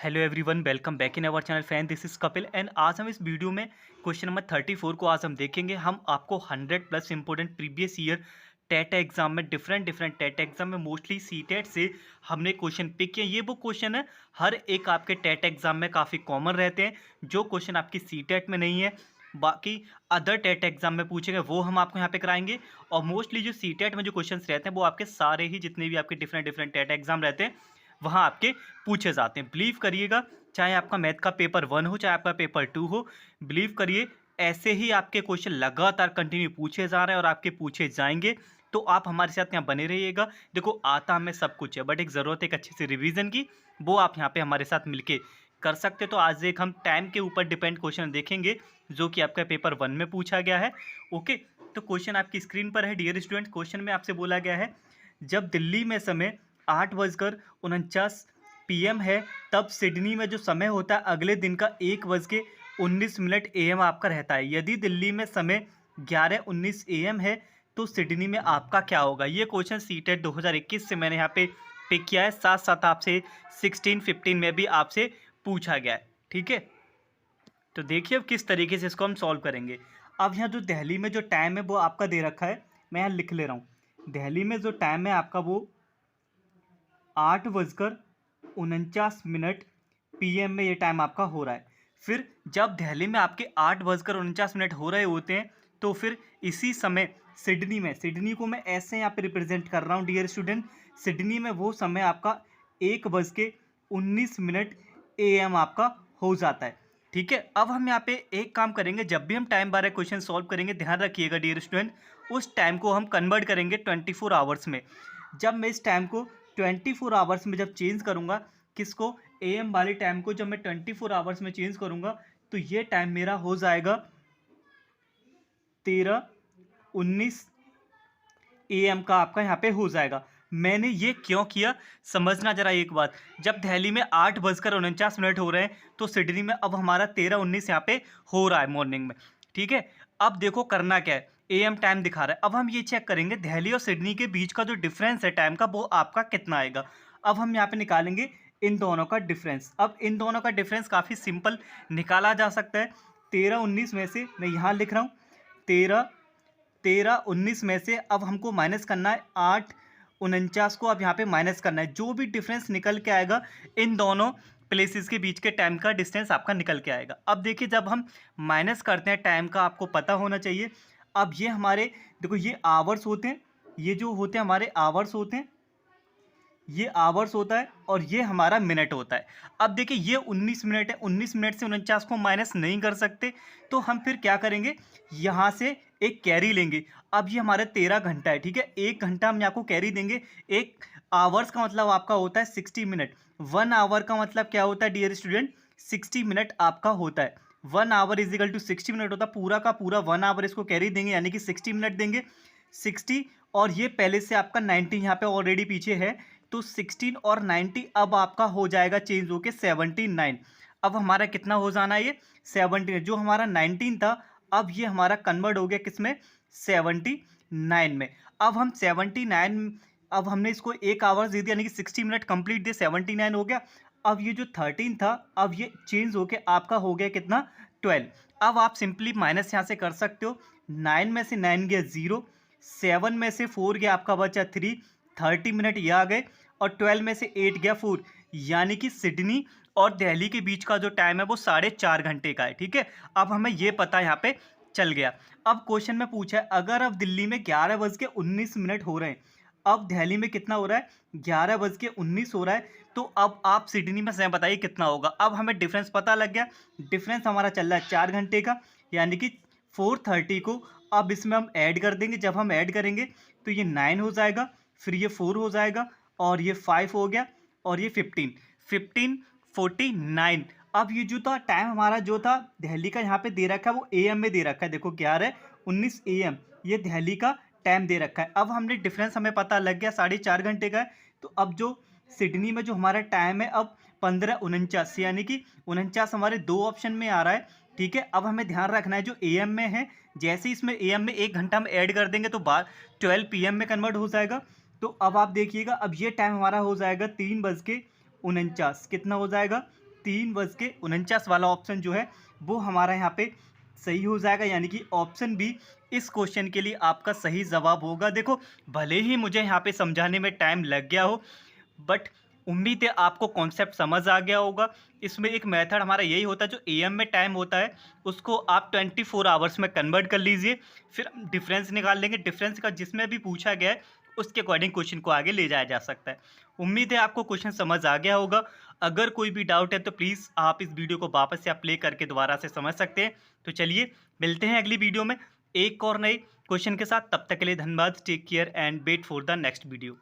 Hello everyone, welcome back in our channel fan. This is Kapil and आज हम इस video में क्वेश्चन नंबर 34 को आज हम देखेंगे। हम आपको 100+ important previous year TET exam में डिफरेंट टेट एग्जाम में मोस्टली सी टेट से हमने क्वेश्चन पिक किए। ये वो क्वेश्चन है हर एक आपके टेट एग्जाम में काफ़ी कॉमन रहते हैं, जो क्वेश्चन आपकी सी टेट में नहीं है बाकी अदर टेट एग्जाम में पूछेंगे वो हम आपको यहाँ पे कराएंगे। और मोस्टली जो सी टेट में जो क्वेश्चन रहते हैं वो आपके सारे ही जितने भी आपके डिफरेंट टेट एग्जाम रहते हैं वहाँ आपके पूछे जाते हैं। बिलीव करिएगा, चाहे आपका मैथ का पेपर 1 हो चाहे आपका पेपर 2 हो, बिलीव करिए ऐसे ही आपके क्वेश्चन लगातार कंटिन्यू पूछे जा रहे हैं और आपके पूछे जाएंगे। तो आप हमारे साथ यहाँ बने रहिएगा। देखो, आता हमें सब कुछ है बट एक ज़रूरत है एक अच्छे से रिवीजन की, वो आप यहाँ पे हमारे साथ मिलके कर सकते। तो आज एक हम टाइम के ऊपर डिपेंड क्वेश्चन देखेंगे जो कि आपका पेपर 1 में पूछा गया है। ओके, तो क्वेश्चन आपकी स्क्रीन पर है। डियर स्टूडेंट, क्वेश्चन में आपसे बोला गया है जब दिल्ली में समय 8:49 PM है तब सिडनी में जो समय होता है अगले दिन का 1:19 AM आपका रहता है। यदि दिल्ली में समय 11:19 AM है तो सिडनी में आपका क्या होगा। ये क्वेश्चन सीटेट 2021 से मैंने यहाँ पे पिक किया है, साथ साथ आपसे 16-15 में भी आपसे पूछा गया है। ठीक है, तो देखिए अब किस तरीके से इसको हम सॉल्व करेंगे। अब यहाँ जो दिल्ली में जो टाइम है वो आपका दे रखा है, मैं यहाँ लिख ले रहा हूँ। दिल्ली में जो टाइम है आपका वो 8:49 PM में ये टाइम आपका हो रहा है। फिर जब दिल्ली में आपके 8:49 हो रहे होते हैं तो फिर इसी समय सिडनी में, सिडनी को मैं ऐसे यहाँ पे रिप्रेजेंट कर रहा हूँ डियर स्टूडेंट, सिडनी में वो समय आपका 1:19 AM आपका हो जाता है। ठीक है, अब हम यहाँ पे एक काम करेंगे, जब भी हम टाइम बारे क्वेश्चन सॉल्व करेंगे ध्यान रखिएगा डियर स्टूडेंट, उस टाइम को हम कन्वर्ट करेंगे 24 आवर्स में। जब मैं इस टाइम को 24 आवर्स में जब चेंज करूँगा, किसको, AM वाले टाइम को जब मैं 24 आवर्स में चेंज करूँगा तो ये टाइम मेरा हो जाएगा 13:19 AM का आपका यहाँ पे हो जाएगा। मैंने ये क्यों किया समझना जरा एक बात। जब दिल्ली में 8:49 हो रहे हैं तो सिडनी में अब हमारा 13:19 यहाँ पे हो रहा है मॉर्निंग में। ठीक है, अब देखो करना क्या है, AM टाइम दिखा रहा है। अब हम ये चेक करेंगे दिल्ली और सिडनी के बीच का जो डिफरेंस है टाइम का वो आपका कितना आएगा। अब हम यहाँ पे निकालेंगे इन दोनों का डिफरेंस। अब इन दोनों का डिफरेंस काफ़ी सिंपल निकाला जा सकता है। 13:19 में से मैं यहाँ लिख रहा हूँ 13:19 में से अब हमको माइनस करना है 8:49 को अब यहाँ पे माइनस करना है। जो भी डिफरेंस निकल के आएगा इन दोनों प्लेसेस के बीच के टाइम का डिस्टेंस आपका निकल के आएगा। अब देखिए जब हम माइनस करते हैं टाइम का आपको पता होना चाहिए। अब ये हमारे देखो ये आवर्स होते हैं, ये जो होते हैं हमारे आवर्स होते हैं, ये आवर्स होता है और ये हमारा मिनट होता है। अब देखिए ये 19 मिनट है, 19 मिनट से 49 को माइनस नहीं कर सकते तो हम फिर क्या करेंगे, यहाँ से एक कैरी लेंगे। अब ये हमारा 13 घंटा है। ठीक है, 1 घंटा हम यहाँ को कैरी देंगे। एक आवर्स का मतलब आपका होता है 60 मिनट। 1 आवर का मतलब क्या होता है डियर स्टूडेंट, 60 मिनट आपका होता है। 1 hour is equal to 60 minute होता है। पूरा का पूरा 1 आवर इसको कैरी देंगे यानी कि 60 मिनट देंगे। 60 और ये पहले से आपका 90 यहाँ पे ऑलरेडी पीछे है तो 16 और 90 अब आपका हो जाएगा चेंज होके 79। अब हमारा कितना हो जाना है, ये 79। जो हमारा 19 था अब ये हमारा कन्वर्ट हो गया किसमें, 79 में। अब हम 79, अब हमने इसको 1 आवर्स दे दिया यानी कि 60 मिनट कंप्लीट दिए, 79 हो गया। अब ये जो 13 था अब ये चेंज होके आपका हो गया कितना, 12। अब आप सिंपली माइनस यहाँ से कर सकते हो। 9 में से 9 गया 0, 7 में से 4 गया आपका बचा 3, 30 मिनट ये आ गए और 12 में से 8 गया 4, यानी कि सिडनी और दिल्ली के बीच का जो टाइम है वो 4.5 घंटे का है। ठीक है, अब हमें ये पता यहाँ पे चल गया। अब क्वेश्चन में पूछा है अगर अब दिल्ली में 11:19 हो रहे हैं, अब दिल्ली में कितना हो रहा है, 11:19 हो रहा है, तो अब आप सिडनी में समय बताइए कितना होगा। अब हमें डिफरेंस पता लग गया, डिफरेंस हमारा चल रहा है 4 घंटे का यानी कि 4:30 को अब इसमें हम ऐड कर देंगे। जब हम ऐड करेंगे तो ये 9 हो जाएगा, फिर ये 4 हो जाएगा और ये 5 हो गया और ये 15:49। अब ये जो था टाइम हमारा जो था दिल्ली का यहाँ पे दे रखा है वो AM में दे रखा है। देखो 11:19 AM ये दिल्ली का टाइम दे रखा है। अब हमने डिफरेंस हमें पता लग गया 4.5 घंटे का है। तो अब जो सिडनी में जो हमारा टाइम है अब 15:49 यानी कि 49 हमारे दो ऑप्शन में आ रहा है। ठीक है, अब हमें ध्यान रखना है जो AM में है, जैसे ही इसमें AM में 1 घंटा हम ऐड कर देंगे तो 12 PM में कन्वर्ट हो जाएगा। तो अब आप देखिएगा अब ये टाइम हमारा हो जाएगा 3:49, कितना हो जाएगा 3:49 वाला ऑप्शन जो है वो हमारा यहाँ पे सही हो जाएगा, यानी कि ऑप्शन बी इस क्वेश्चन के लिए आपका सही जवाब होगा। देखो भले ही मुझे यहाँ पे समझाने में टाइम लग गया हो, बट उम्मीद है आपको कॉन्सेप्ट समझ आ गया होगा। इसमें एक मेथड हमारा यही होता है, जो एएम में टाइम होता है उसको आप 24 आवर्स में कन्वर्ट कर लीजिए, फिर डिफरेंस निकाल लेंगे। डिफरेंस का जिसमें भी पूछा गया है उसके अकॉर्डिंग क्वेश्चन को आगे ले जाया जा सकता है। उम्मीद है आपको क्वेश्चन समझ आ गया होगा। अगर कोई भी डाउट है तो प्लीज़ आप इस वीडियो को वापस से आप प्ले करके दोबारा से समझ सकते हैं। तो चलिए मिलते हैं अगली वीडियो में एक और नए क्वेश्चन के साथ। तब तक के लिए धन्यवाद। Take care and wait for the next video.